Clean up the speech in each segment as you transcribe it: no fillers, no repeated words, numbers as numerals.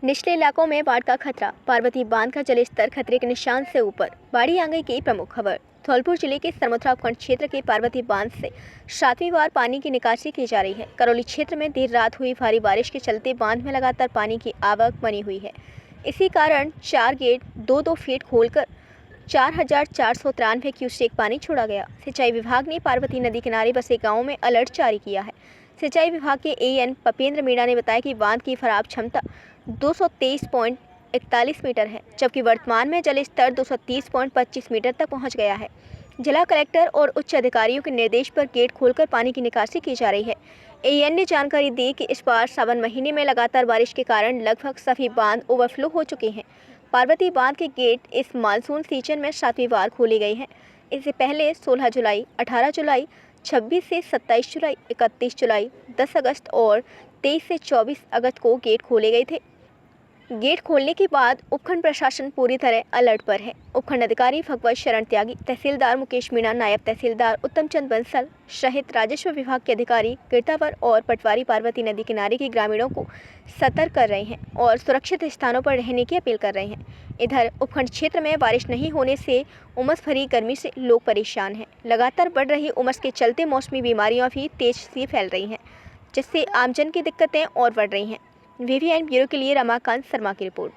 निचले इलाकों में बाढ़ का खतरा, पार्वती बांध का जलस्तर खतरे के निशान से ऊपर। बाढ़ी आ गई की प्रमुख खबर। धौलपुर जिले के सरमथुरा उपखंड क्षेत्र के पार्वती बांध से 7वीं बार पानी की निकासी की जा रही है। करौली क्षेत्र में देर रात हुई भारी बारिश के चलते बांध में लगातार पानी की आवक बनी हुई है। इसी कारण 4 गेट 2-2 फीट खोलकर 4,493 क्यूसेक पानी छोड़ा गया। सिंचाई विभाग ने पार्वती नदी किनारे बसे गाँव में अलर्ट जारी किया है। सिंचाई विभाग के एएन पपेंद्र मीणा ने बताया कि बांध की फराब क्षमता 223.41 मीटर है, जबकि वर्तमान में जल स्तर 230.25 मीटर तक पहुंच गया है। जिला कलेक्टर और उच्च अधिकारियों के निर्देश पर गेट खोलकर पानी की निकासी की जा रही है। एएन ने जानकारी दी कि इस बार सावन महीने में लगातार बारिश के कारण लगभग सभी बांध ओवरफ्लो हो चुके हैं। पार्वती बांध के गेट इस मानसून सीजन में 7वीं बार खोले गए हैं। इससे पहले 16 जुलाई, 18 जुलाई, 26 से 27 जुलाई, 31 जुलाई, 10 अगस्त और 23 से 24 अगस्त को गेट खोले गए थे। गेट खोलने के बाद उपखंड प्रशासन पूरी तरह अलर्ट पर है। उपखंड अधिकारी भगवत शरण त्यागी, तहसीलदार मुकेश मीणा, नायब तहसीलदार उत्तम चंद बंसल सहित राजस्व विभाग के अधिकारी गिरतावर और पटवारी पार्वती नदी किनारे के ग्रामीणों को सतर्क कर रहे हैं और सुरक्षित स्थानों पर रहने की अपील कर रहे हैं। इधर उपखंड क्षेत्र में बारिश नहीं होने से उमस भरी गर्मी से लोग परेशान हैं। लगातार बढ़ रही उमस के चलते मौसमी बीमारियां भी तेज से फैल रही हैं, जिससे आमजन की दिक्कतें और बढ़ रही हैं। वीवीएन ब्यूरो के लिए रमाकांत शर्मा की रिपोर्ट।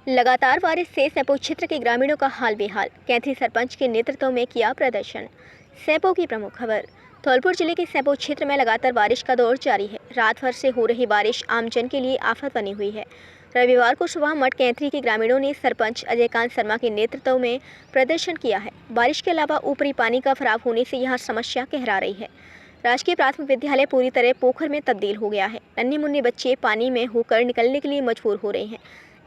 लगातार बारिश से सैंपो क्षेत्र के ग्रामीणों का हाल बेहाल। कैंथी सरपंच के नेतृत्व में किया प्रदर्शन। सैंपो की प्रमुख खबर। धौलपुर जिले के सैंपो क्षेत्र में लगातार बारिश का दौर जारी है। रात भर से हो रही बारिश आमजन के लिए आफत बनी हुई है। रविवार को सुबह मठ कैंथी के ग्रामीणों ने सरपंच अजयकांत शर्मा के नेतृत्व में प्रदर्शन किया है। बारिश के अलावा ऊपरी पानी का फराव होने से यहाँ समस्या गहरा रही है। राजकीय प्राथमिक विद्यालय पूरी तरह पोखर में तब्दील हो गया है। नन्हे मुन्ने बच्चे पानी में होकर निकलने के लिए मजबूर हो रहे हैं।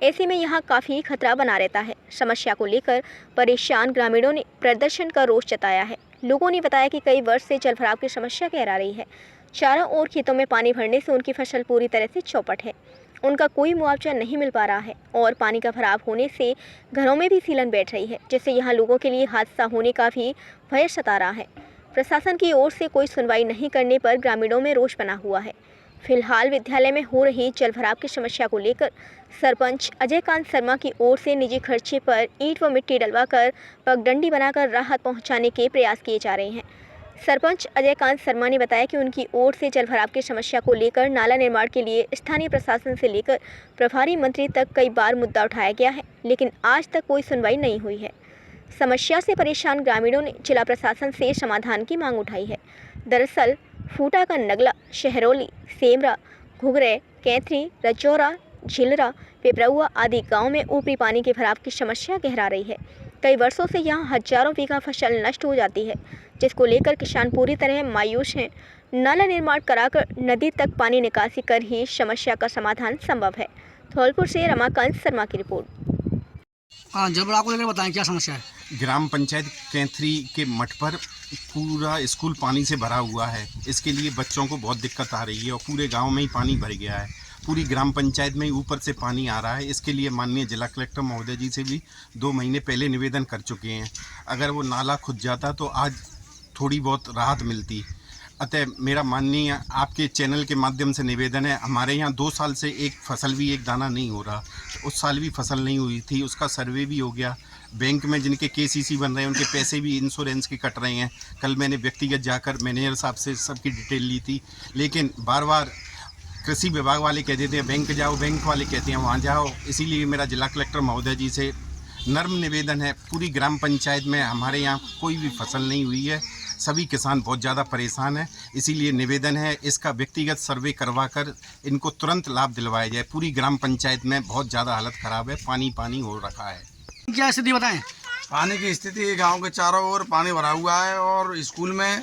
ऐसे में यहाँ काफ़ी खतरा बना रहता है। समस्या को लेकर परेशान ग्रामीणों ने प्रदर्शन का रोष जताया है। लोगों ने बताया कि कई वर्ष से जल भराव की समस्या गहरा रही है। चारों ओर खेतों में पानी भरने से उनकी फसल पूरी तरह से चौपट है। उनका कोई मुआवजा नहीं मिल पा रहा है और पानी का भराव होने से घरों में भी सीलन बैठ रही है, जिससे यहाँ लोगों के लिए हादसा होने का भी भय सता रहा है। प्रशासन की ओर से कोई सुनवाई नहीं करने पर ग्रामीणों में रोष बना हुआ है। फिलहाल विद्यालय में हो रही जल भराव की समस्या को लेकर सरपंच अजयकांत शर्मा की ओर से निजी खर्चे पर ईंट व मिट्टी डलवाकर पगडंडी बनाकर राहत पहुंचाने के प्रयास किए जा रहे हैं। सरपंच अजयकांत शर्मा ने बताया कि उनकी ओर से जल भराव की समस्या को लेकर नाला निर्माण के लिए स्थानीय प्रशासन से लेकर प्रभारी मंत्री तक कई बार मुद्दा उठाया गया है, लेकिन आज तक कोई सुनवाई नहीं हुई है। समस्या से परेशान ग्रामीणों ने जिला प्रशासन से समाधान की मांग उठाई है। दरअसल फूटा का नगला, शहरौली, सेमरा, घुघरे, कैंथी, रजौरा, झिलरा, पिपरौआ आदि गांव में ऊपरी पानी के भराव की समस्या गहरा रही है। कई वर्षों से यहां हजारों बीघा फसल नष्ट हो जाती है, जिसको लेकर किसान पूरी तरह मायूस हैं। नाला निर्माण कराकर नदी तक पानी निकासी कर ही समस्या का समाधान संभव है। धौलपुर से रमाकांत शर्मा की रिपोर्ट। हाँ, जब आपको लेकर बताएं क्या समस्या है। ग्राम पंचायत कैंथरी के मठ पर पूरा स्कूल पानी से भरा हुआ है। इसके लिए बच्चों को बहुत दिक्कत आ रही है और पूरे गांव में ही पानी भर गया है। पूरी ग्राम पंचायत में ही ऊपर से पानी आ रहा है। इसके लिए माननीय जिला कलेक्टर महोदय जी से भी 2 महीने पहले निवेदन कर चुके हैं। अगर वो नाला खुद जाता तो आज थोड़ी बहुत राहत मिलती। अतः मेरा माननीय आपके चैनल के माध्यम से निवेदन है, हमारे यहाँ 2 साल से एक फसल भी एक दाना नहीं हो रहा। उस साल भी फसल नहीं हुई थी, उसका सर्वे भी हो गया। बैंक में जिनके केसीसी बन रहे हैं उनके पैसे भी इंश्योरेंस के कट रहे हैं। कल मैंने व्यक्तिगत जाकर मैनेजर साहब से सबकी डिटेल ली थी, लेकिन बार बार कृषि विभाग वाले कह देते हैं बैंक जाओ, बैंक वाले कहते हैं वहाँ जाओ। इसीलिए मेरा जिला कलेक्टर महोदय जी से नर्म निवेदन है, पूरी ग्राम पंचायत में हमारे यहाँ कोई भी फसल नहीं हुई है। सभी किसान बहुत ज़्यादा परेशान हैं। इसीलिए निवेदन है, इसका व्यक्तिगत सर्वे करवा कर इनको तुरंत लाभ दिलवाया जाए। पूरी ग्राम पंचायत में बहुत ज़्यादा हालत ख़राब है, पानी पानी हो रखा है। क्या स्थिति बताएं। पानी की स्थिति गांव के चारों ओर पानी भरा हुआ है और स्कूल में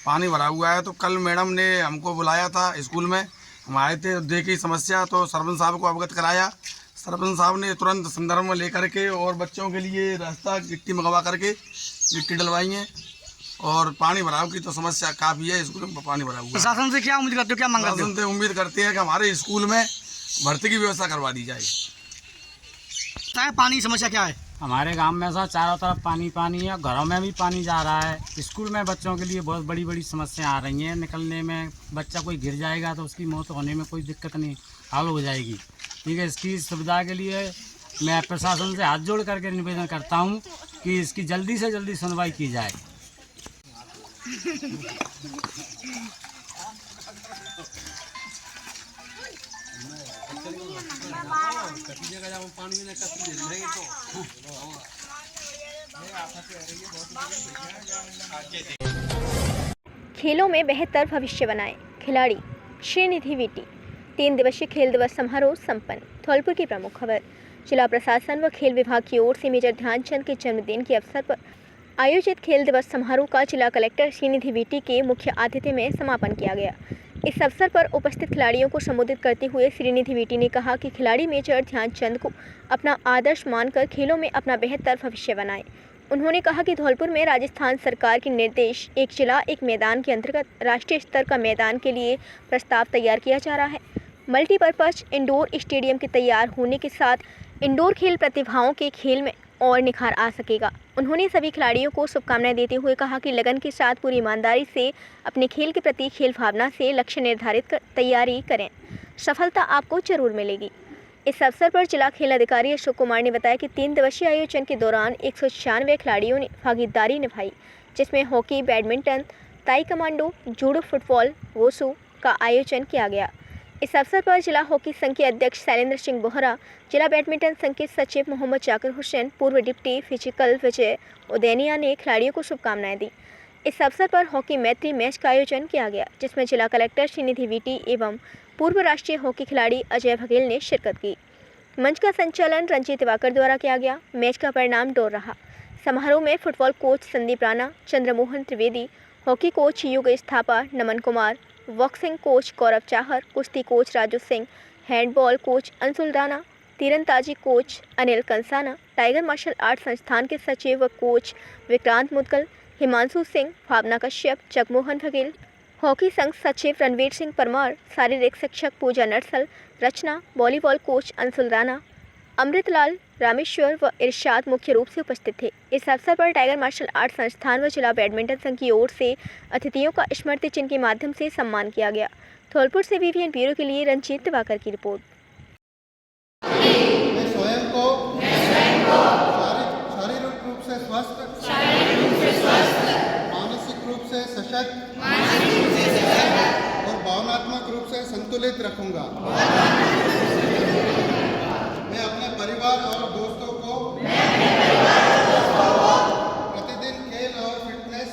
पानी भरा हुआ है। तो कल मैडम ने हमको बुलाया था स्कूल में, हम आए थे, देखी समस्या तो सरपंच साहब को अवगत कराया। सरपंच साहब ने तुरंत संदर्भ में लेकर के और बच्चों के लिए रास्ता गिट्टी मंगवा करके गिट्टी डलवाई है और पानी भराव की तो समस्या काफ़ी है। स्कूल में पानी भरा हुआ है। प्रशासन से क्या उम्मीद करते हो, क्या मांग करते हो? प्रशासन से उम्मीद करते हैं कि हमारे स्कूल में भर्ती की व्यवस्था करवा दी जाए। पानी की समस्या क्या है? हमारे गांव में ऐसा चारों तरफ पानी पानी है, घरों में भी पानी जा रहा है। स्कूल में बच्चों के लिए बहुत बड़ी बड़ी समस्या आ रही हैं। निकलने में बच्चा कोई गिर जाएगा तो उसकी मौत होने में कोई दिक्कत नहीं, हल हो जाएगी। ठीक है, इसकी सुविधा के लिए मैं प्रशासन से हाथ जोड़ करके निवेदन करता हूं कि इसकी जल्दी से जल्दी सुनवाई की जाए। खेलों में बेहतर भविष्य बनाएं, खिलाड़ी श्रीनिधि वीटी। 3 दिवसीय खेल दिवस समारोह संपन्न। धौलपुर की प्रमुख खबर। जिला प्रशासन व खेल विभाग की ओर से मेजर ध्यानचंद के जन्मदिन के अवसर पर आयोजित खेल दिवस समारोह का जिला कलेक्टर श्रीनिधि वीटी के मुख्य आतिथ्य में समापन किया गया। इस अवसर पर उपस्थित खिलाड़ियों को संबोधित करते हुए श्रीनिधि वीटी ने कहा कि खिलाड़ी मेजर ध्यानचंद को अपना आदर्श मानकर खेलों में अपना बेहतर भविष्य बनाएं। उन्होंने कहा कि धौलपुर में राजस्थान सरकार के निर्देश एक जिला एक मैदान के अंतर्गत राष्ट्रीय स्तर का मैदान के लिए प्रस्ताव तैयार किया जा रहा है। मल्टीपर्पज इंडोर स्टेडियम के तैयार होने के साथ इंडोर खेल प्रतिभाओं के खेल में और निखार आ सकेगा। उन्होंने सभी खिलाड़ियों को शुभकामनाएं देते हुए कहा कि लगन के साथ पूरी ईमानदारी से अपने खेल के प्रति खेल भावना से लक्ष्य निर्धारित कर तैयारी करें, सफलता आपको जरूर मिलेगी। इस अवसर पर जिला खेल अधिकारी अशोक कुमार ने बताया कि 3 दिवसीय आयोजन के दौरान 196 खिलाड़ियों ने भागीदारी निभाई, जिसमें hockey, badminton, taekwondo, judo, football, wushu का आयोजन किया गया। इस अवसर पर जिला हॉकी संघ के अध्यक्ष शैलेंद्र सिंह बोहरा, जिला बैडमिंटन संघ के सचिव मोहम्मद जाकिर हुसैन, पूर्व डिप्टी फिजिकल विजय उदैनिया ने खिलाड़ियों को शुभकामनाएं दी। इस अवसर पर हॉकी मैत्री मैच का आयोजन किया गया, जिसमें जिला कलेक्टर श्रीनिधि वीटी एवं पूर्व राष्ट्रीय हॉकी खिलाड़ी अजय बघेल ने शिरकत की। मंच का संचालन रंजीत दिवाकर द्वारा किया गया। मैच का परिणाम ड्रॉ रहा। समारोह में football coach Sandeep Rana, Chandramohan Trivedi, hockey coach Yug Thapa, Naman Kumar, boxing coach Gaurav Chahar, कुश्ती coach Raju Singh, handball coach Anshul Rana, तीरंदाजी coach Anil Kansana, tiger martial art संस्थान के सचिव व कोच विक्रांत मुदगल, हिमांशु सिंह, भावना कश्यप, जगमोहन बघेल, हॉकी संघ सचिव रणवीर सिंह परमार, शारीरिक शिक्षक पूजा नरसल, रचना, वॉलीबॉल कोच अंशुल राणा, अमृतलाल, रामेश्वर व इरशाद मुख्य रूप से उपस्थित थे। इस अवसर पर टाइगर मार्शल आर्ट संस्थान व जिला बैडमिंटन संघ की ओर से अतिथियों का स्मृति चिन्ह के माध्यम से सम्मान किया गया। धौलपुर से वीवीएन ब्यूरो के लिए रंजीत दिवाकर की रिपोर्ट। मैं स्वयं को शारीरिक रूप से स्वस्थ, मानसिक रूप से सशक्त और भावनात्मक रूप से संतुलित रखूंगा। मैं अपने परिवार और दोस्तों को प्रतिदिन खेल और फिटनेस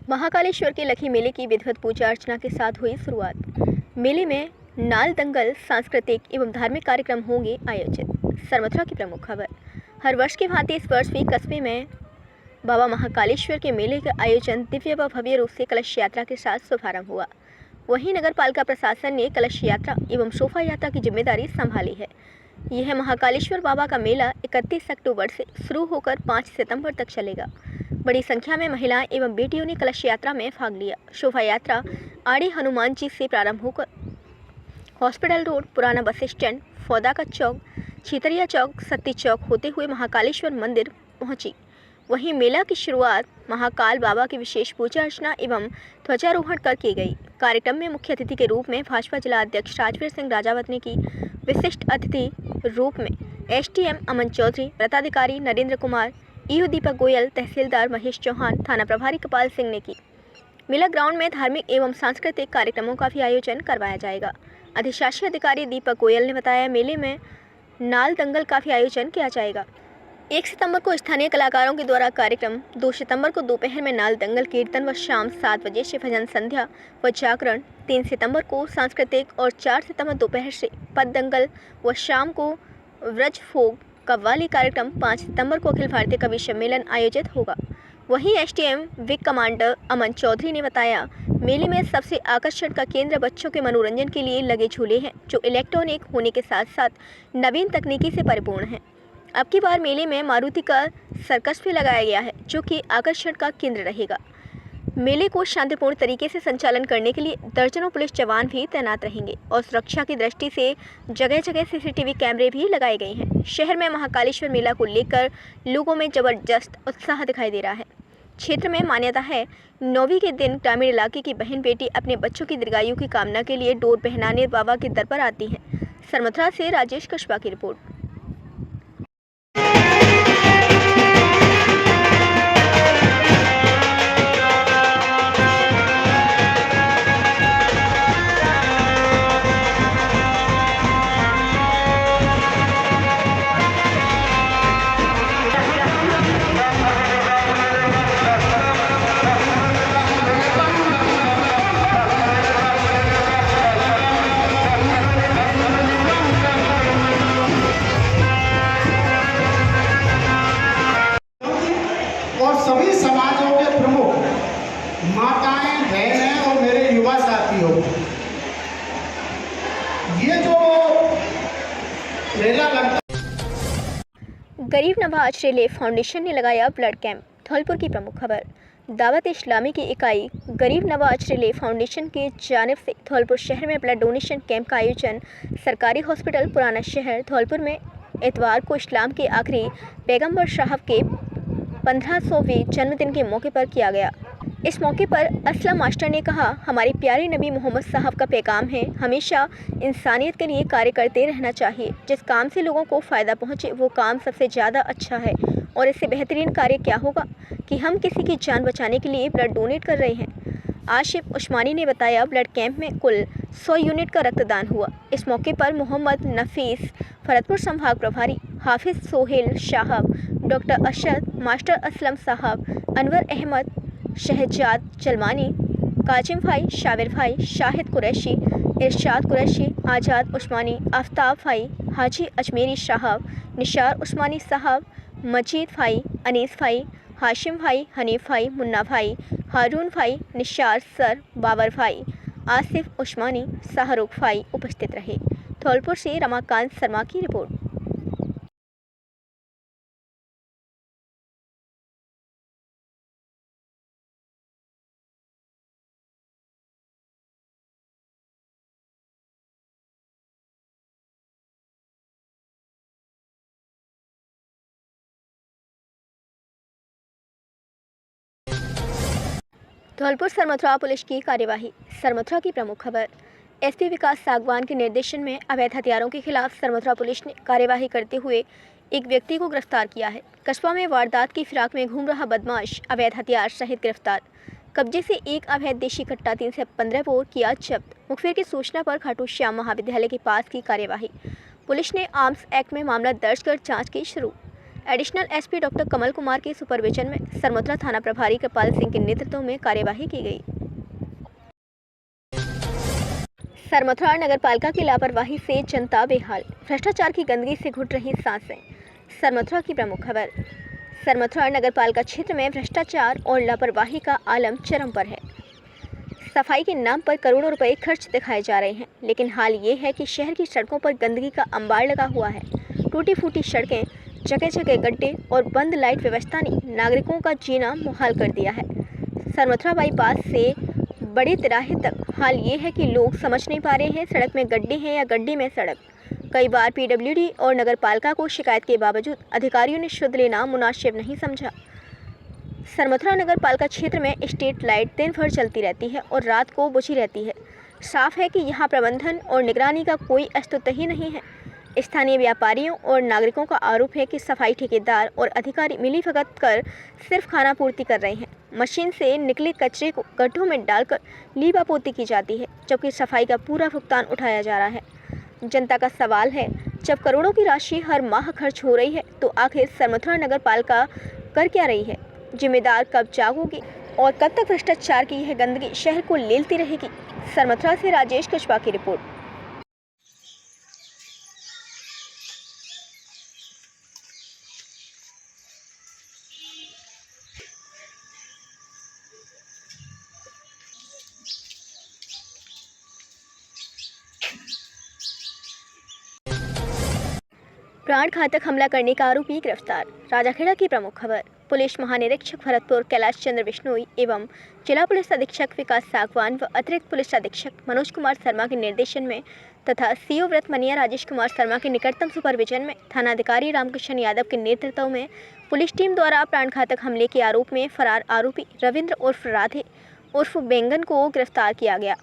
महाकालेश्वर के लखी मेले की विधिवत पूजा अर्चना के साथ हुई शुरुआत। मेले में नाल दंगल, सांस्कृतिक एवं धार्मिक कार्यक्रम होंगे आयोजित। सरमथुरा की प्रमुख खबर। हर वर्ष की भांति इस वर्ष भी कस्बे में बाबा महाकालेश्वर के मेले का आयोजन दिव्य व भव्य रूप से कलश यात्रा के साथ शुभारंभ हुआ। वहीं नगर पालिका प्रशासन ने कलश यात्रा एवं शोभा यात्रा की जिम्मेदारी संभाली है। यह महाकालेश्वर बाबा का मेला 31 अक्टूबर से शुरू होकर 5 सितंबर तक चलेगा। बड़ी संख्या में महिलाएं एवं बेटियों ने कलश यात्रा में भाग लिया। शोभा यात्रा आड़े हनुमान जी से प्रारंभ होकर हॉस्पिटल रोड, पुराना बस स्टैंड, फौदा का चौक, छितरिया चौक, सत्ती चौक होते हुए महाकालेश्वर मंदिर पहुंची। वहीं मेला की शुरुआत महाकाल बाबा की विशेष पूजा अर्चना एवं ध्वजारोहण कर की गई। कार्यक्रम में मुख्य अतिथि के रूप में भाजपा जिला अध्यक्ष राजवीर सिंह राजावतने की विशिष्ट अतिथि रूप में एसडीएम अमन चौधरी, व्रताधिकारी नरेंद्र कुमार, ईओ दीपक गोयल, तहसीलदार महेश चौहान, थाना प्रभारी कपाल सिंह ने की। मेला ग्राउंड में धार्मिक एवं सांस्कृतिक कार्यक्रमों का भी आयोजन करवाया जाएगा। अधिशासी अधिकारी दीपक गोयल ने बताया, मेले में नाल दंगल का भी आयोजन किया जाएगा। 1 सितंबर को स्थानीय कलाकारों के द्वारा कार्यक्रम, 2 सितंबर को दोपहर में नाल दंगल कीर्तन व शाम 7 बजे से भजन संध्या व जागरण, 3 सितंबर को सांस्कृतिक और 4 सितंबर दोपहर से पद दंगल व शाम को व्रज फोग कव्वाली कार्यक्रम, 5 सितंबर को अखिल भारतीय कवि सम्मेलन आयोजित होगा। वहीं SDM Wick commander Aman Chaudhary ने बताया, मेले में सबसे आकर्षण का केंद्र बच्चों के मनोरंजन के लिए लगे झूले हैं, जो इलेक्ट्रॉनिक होने के साथ साथ नवीन तकनीकी से परिपूर्ण हैं। अब की बार मेले में मारुति का सर्कस भी लगाया गया है, जो कि आकर्षण का केंद्र रहेगा। मेले को शांतिपूर्ण तरीके से संचालन करने के लिए दर्जनों पुलिस जवान भी तैनात रहेंगे और सुरक्षा की दृष्टि से जगह जगह सीसीटीवी कैमरे भी लगाए गए हैं। शहर में महाकालेश्वर मेला को लेकर लोगों में जबरदस्त उत्साह दिखाई दे रहा है। क्षेत्र में मान्यता है, 9वीं के दिन ग्रामीण इलाके की बहन बेटी अपने बच्चों की दीर्घायु की कामना के लिए डोर पहनाने बाबा के दर पर आती हैं। सरमथुरा से राजेश कशवा की रिपोर्ट। और सभी समाजों के प्रमुख माताएं, बहनें और मेरे युवा साथियों, ये जो मेला लगता गरीब नवाज रिलीफ फाउंडेशन ने लगाया ब्लड कैंप। धौलपुर की प्रमुख खबर। दावत इस्लामी की इकाई गरीब नवाज रिलीफ फाउंडेशन की जानिब से धौलपुर शहर में ब्लड डोनेशन कैंप का आयोजन सरकारी हॉस्पिटल पुराना शहर धौलपुर में इतवार को इस्लाम के आखिरी पैगंबर साहब के 1500वें जन्मदिन के मौके पर किया गया। इस मौके पर असलम मास्टर ने कहा, हमारे प्यारे नबी मोहम्मद साहब का पैगाम है, हमेशा इंसानियत के लिए कार्य करते रहना चाहिए। जिस काम से लोगों को फ़ायदा पहुँचे वो काम सबसे ज़्यादा अच्छा है और इससे बेहतरीन कार्य क्या होगा कि हम किसी की जान बचाने के लिए ब्लड डोनेट कर रहे हैं। आशिफ उस्मानी ने बताया, ब्लड कैंप में कुल 100 यूनिट का रक्तदान हुआ। इस मौके पर मोहम्मद नफीस, फरदपुर संभाग प्रभारी हाफिज़ सोहेल साहब, डॉक्टर अशद, मास्टर असलम साहब, अनवर अहमद, शहजाद चलमानी, काजिम भाई, शाबिर भाई, शाहिद कुरैशी, इरशाद कुरैशी, आज़ाद उस्मानी, आफ्ताब भाई, हाजी अजमेरी साहब, निशार उस्मानी साहब, मजीद भाई, अनीस भाई, हाशिम भाई, हनीफ भाई, मुन्ना भाई, हारून भाई, निशार सर, बाबर भाई, आसिफ उस्मानी, शाहरुख भाई उपस्थित रहे। धौलपुर से रमाकांत शर्मा की रिपोर्ट। धौलपुर सरमथुरा पुलिस की कार्यवाही। सरमथुरा की प्रमुख खबर। एसपी विकास सागवान के निर्देशन में अवैध हथियारों के खिलाफ सरमथुरा पुलिस ने कार्यवाही करते हुए एक व्यक्ति को गिरफ्तार किया है। कस्बा में वारदात की फिराक में घूम रहा बदमाश अवैध हथियार सहित गिरफ्तार। कब्जे से एक अवैध देशी कट्टा 3 से 15 बोर किया जब्त। मुखबिर की सूचना पर खाटू श्याम महाविद्यालय के पास की कार्यवाही। पुलिस ने आर्म्स एक्ट में मामला दर्ज कर जाँच की शुरू। Additional SP doctor Kamal Kumar के सुपरविजन में सरमथुरा थाना प्रभारी कृपाल सिंह के नेतृत्व में कार्यवाही की गई। सरमथुरा नगरपालिका की लापरवाही से जनता बेहाल। भ्रष्टाचार की गंदगी से घुट रही सांसें। सरमथुरा की प्रमुख खबर। सरमथुरा नगरपालिका क्षेत्र में भ्रष्टाचार और लापरवाही का आलम चरम पर है। सफाई के नाम पर करोड़ों रुपए खर्च दिखाए जा रहे हैं, लेकिन हाल ये है कि शहर की सड़कों पर गंदगी का अंबार लगा हुआ है। टूटी फूटी सड़कें, जगह जगह गड्ढे और बंद लाइट व्यवस्था ने नागरिकों का जीना मुहाल कर दिया है। सरमथुरा बाईपास से बड़े तिराहे तक हाल ये है कि लोग समझ नहीं पा रहे हैं सड़क में गड्ढे हैं या गड्ढे में सड़क। कई बार पीडब्ल्यूडी और नगरपालिका को शिकायत के बावजूद अधिकारियों ने शुद्ध लेना मुनासिब नहीं समझा। सरमथुरा नगरपालिका क्षेत्र में स्ट्रीट लाइट दिन भर चलती रहती है और रात को बुझी रहती है। साफ है कि यहाँ प्रबंधन और निगरानी का कोई अस्तित्व ही नहीं है। स्थानीय व्यापारियों और नागरिकों का आरोप है कि सफाई ठेकेदार और अधिकारी मिलीभगत कर सिर्फ खाना पूर्ति कर रहे हैं। मशीन से निकले कचरे को गड्ढों में डालकर लीपापोती की जाती है, जबकि सफाई का पूरा भुगतान उठाया जा रहा है। जनता का सवाल है, जब करोड़ों की राशि हर माह खर्च हो रही है तो आखिर सरमथुरा नगरपालिका कर क्या रही है? जिम्मेदार कब जागोगे और कब तक भ्रष्टाचार की यह गंदगी शहर को लेलती रहेगी? सरमथुरा से राजेश कशवा की रिपोर्ट। प्राण घातक हमला करने का आरोपी गिरफ्तार। राजाखेड़ा की प्रमुख खबर। पुलिस महानिरीक्षक भरतपुर कैलाश चंद्र बिश्नोई एवं जिला पुलिस अधीक्षक विकास सागवान व अतिरिक्त पुलिस अधीक्षक मनोज कुमार शर्मा के निर्देशन में तथा सीओ व्रत मनिया राजेश कुमार शर्मा के निकटतम सुपरविजन में थानाधिकारी रामकृष्ण यादव के नेतृत्व में पुलिस टीम द्वारा प्राणघातक हमले के आरोप में फरार आरोपी रविंद्र उर्फ राधे उर्फ बेंगन को गिरफ्तार किया गया।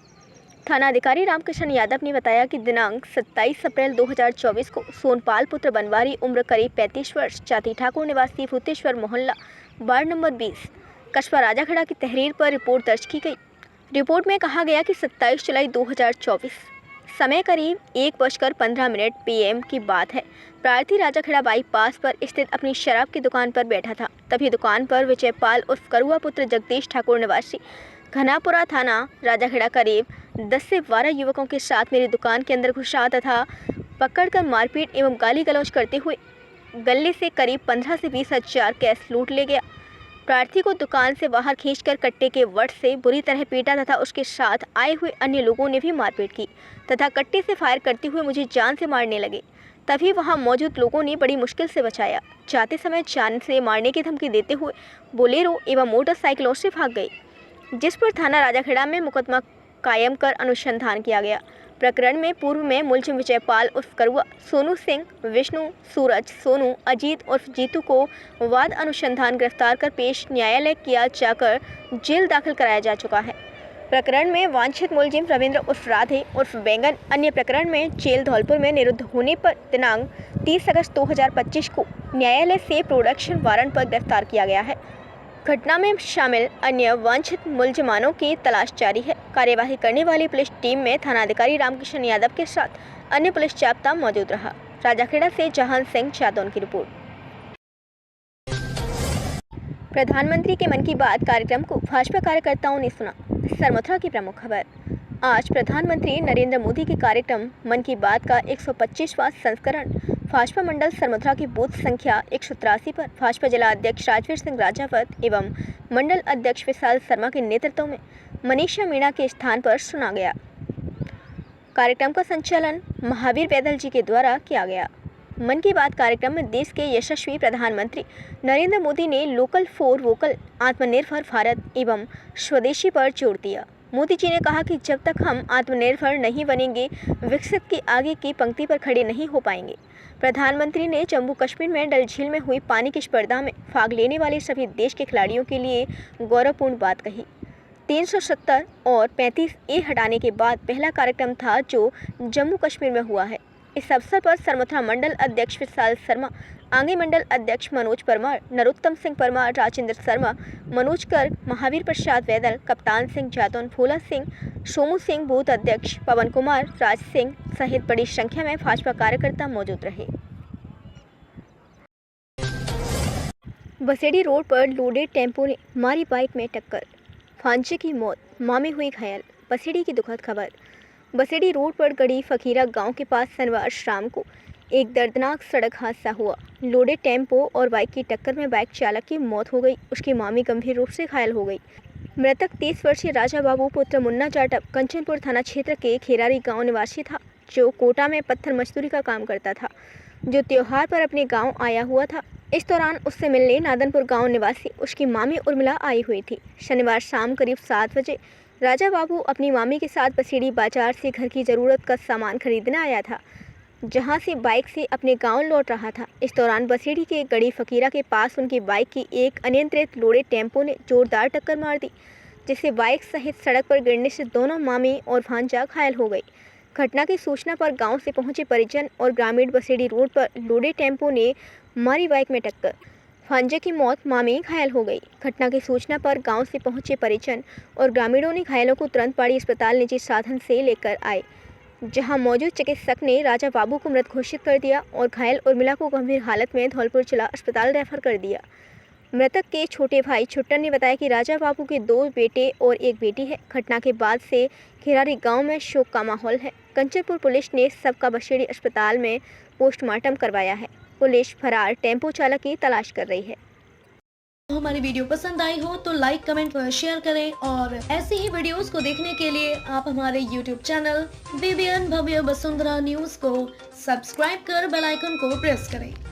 थानाधिकारी रामकृष्ण यादव ने बताया कि दिनांक 27 अप्रैल 2024 को सोनपाल पुत्र बनवारी उम्र करीब 35 वर्ष जाति ठाकुर निवासी भूतेश्वर मोहल्ला वार्ड नंबर 20 कस्बा राजाखेड़ा की तहरीर पर रिपोर्ट दर्ज की गई। रिपोर्ट में कहा गया कि 27 जुलाई 2024 समय करीब 1:15 PM की बात है। प्रार्थी राजाखेड़ा बाईपास पर स्थित अपनी शराब की दुकान पर बैठा था। तभी दुकान पर विजयपाल उर्फ करुआ पुत्र जगदीश ठाकुर निवासी घनापुरा थाना राजाखेड़ा करीब 10 से 12 युवकों के साथ मेरी दुकान के अंदर घुसा तथा पकड़कर मारपीट एवं गाली गलौज करते हुए गले से करीब 15 से 20 हजार कैश लूट ले गया। प्रार्थी को दुकान से बाहर खींचकर कट्टे के वट से बुरी तरह पीटा तथा उसके साथ आए हुए अन्य लोगों ने भी मारपीट की तथा कट्टे से फायर करते हुए मुझे जान से मारने लगे। तभी वहां मौजूद लोगों ने बड़ी मुश्किल से बचाया। जाते समय जान से मारने की धमकी देते हुए बोलेरो एवं मोटरसाइकिलों से भाग गई, जिस पर थाना राजाखेड़ा में मुकदमा कायम कर अनुसंधान किया गया। प्रकरण में पूर्व में मुलजिम विजयपाल उर्फ करुआ, सोनू सिंह, विष्णु, सूरज, सोनू, अजीत उर्फ जीतू को वाद अनुसंधान गिरफ्तार कर पेश न्यायालय किया जाकर जेल दाखिल कराया जा चुका है। प्रकरण में वांछित मुलजिम रविंद्र उर्फ राधे उर्फ बेंगन अन्य प्रकरण में जेल धौलपुर में निरुद्ध होने पर दिनांक 30 अगस्त 2025 को न्यायालय से प्रोडक्शन वारंट पर गिरफ्तार किया गया है। घटना में शामिल अन्य वांछित मुलजिमानों की तलाश जारी है। कार्यवाही करने वाली पुलिस टीम में थानाधिकारी रामकृष्ण यादव के साथ अन्य पुलिस जाब्ता मौजूद रहा। राजाखेड़ा से जहान सिंह जादौन की रिपोर्ट। प्रधानमंत्री के मन की बात कार्यक्रम को भाजपा कार्यकर्ताओं ने सुना। सरमथुरा की प्रमुख खबर। आज प्रधानमंत्री नरेंद्र मोदी के कार्यक्रम मन की बात का 125वां संस्करण भाजपा मंडल सरमथुरा की बूथ संख्या 183 पर भाजपा जिला अध्यक्ष राजवीर सिंह राजावत एवं मंडल अध्यक्ष विशाल शर्मा के नेतृत्व में मनीषा मीणा के स्थान पर सुना गया। कार्यक्रम का संचालन महावीर बैदल जी के द्वारा किया गया। मन की बात कार्यक्रम में देश के यशस्वी प्रधानमंत्री नरेंद्र मोदी ने लोकल फॉर वोकल, आत्मनिर्भर भारत एवं स्वदेशी पर जोर दिया। मोदी जी ने कहा कि जब तक हम आत्मनिर्भर नहीं बनेंगे, विकसित की आगे की पंक्ति पर खड़े नहीं हो पाएंगे। प्रधानमंत्री ने जम्मू कश्मीर में डल झील में हुई पानी की स्पर्धा में भाग लेने वाले सभी देश के खिलाड़ियों के लिए गौरवपूर्ण बात कही। 370 और 35A हटाने के बाद पहला कार्यक्रम था जो जम्मू कश्मीर में हुआ है। इस अवसर पर सरमथुरा मंडल अध्यक्ष विशाल शर्मा, आंगे मंडल अध्यक्ष मनोज परमार, नरोत्तम सिंह परमार, राजेंद्र शर्मा, मनोज गर्ग, महावीर प्रसाद वैदल, कप्तान सिंह जादौन, भोला सिंह, सोमू सिंह बूथ अध्यक्ष, पवन कुमार, राज सिंह सहित बड़ी संख्या में भाजपा कार्यकर्ता मौजूद रहे। बसेड़ी रोड पर लोडेड टेम्पो ने मारी बाइक में टक्कर, भांजे की मौत, मां में हुई घायल। बसेड़ी की दुखद खबर। बसेड़ी रोड पर गड़ी फकीरा गांव के पास शनिवार शाम को एक दर्दनाक सड़क हादसा हुआ। लोडेड टेम्पो और बाइक की टक्कर में बाइक चालक की मौत हो गई, उसकी मामी गंभीर रूप से घायल हो गई। मृतक 30 वर्षीय राजा बाबू पुत्र मुन्ना जाटव कंचनपुर थाना क्षेत्र के खेरारी गांव निवासी था, जो कोटा में पत्थर मजदूरी का काम करता था, जो त्योहार पर अपने गाँव आया हुआ था। इस दौरान उससे मिलने नादनपुर गाँव निवासी उसकी मामी उर्मिला आई हुई थी। शनिवार शाम करीब 7 बजे राजा बाबू अपनी मामी के साथ बसेड़ी बाजार से घर की ज़रूरत का सामान खरीदने आया था, जहां से बाइक से अपने गांव लौट रहा था। इस दौरान बसेड़ी के गड़ी फकीरा के पास उनकी बाइक की एक अनियंत्रित लोडेड टेम्पो ने जोरदार टक्कर मार दी, जिससे बाइक सहित सड़क पर गिरने से दोनों मामी और भांजा घायल हो गई। घटना की सूचना पर गाँव से पहुँचे परिजन और ग्रामीण बसेड़ी रोड पर लोडेड टेम्पो ने मारी बाइक में टक्कर, भांजे की मौत, मामी घायल हो गई। घटना की सूचना पर गांव से पहुंचे परिजन और ग्रामीणों ने घायलों को तुरंत पाड़ी अस्पताल निजी साधन से लेकर आए, जहां मौजूद चिकित्सक ने राजा बाबू को मृत घोषित कर दिया और घायल उर्मिला को गंभीर हालत में धौलपुर जिला अस्पताल रेफर कर दिया। मृतक के छोटे भाई छुट्टन ने बताया कि राजा बाबू के 2 बेटे और 1 बेटी है। घटना के बाद से खेरारी गाँव में शोक का माहौल है। कंचनपुर पुलिस ने सबका बसेड़ी अस्पताल में पोस्टमार्टम करवाया है। पुलिस फरार टेम्पो चालक की तलाश कर रही है। हमारी वीडियो पसंद आई हो तो लाइक, कमेंट व शेयर करें और ऐसी ही वीडियोस को देखने के लिए आप हमारे YouTube चैनल BBN भव्य वसुंधरा न्यूज को सब्सक्राइब कर बेल आइकन को प्रेस करें।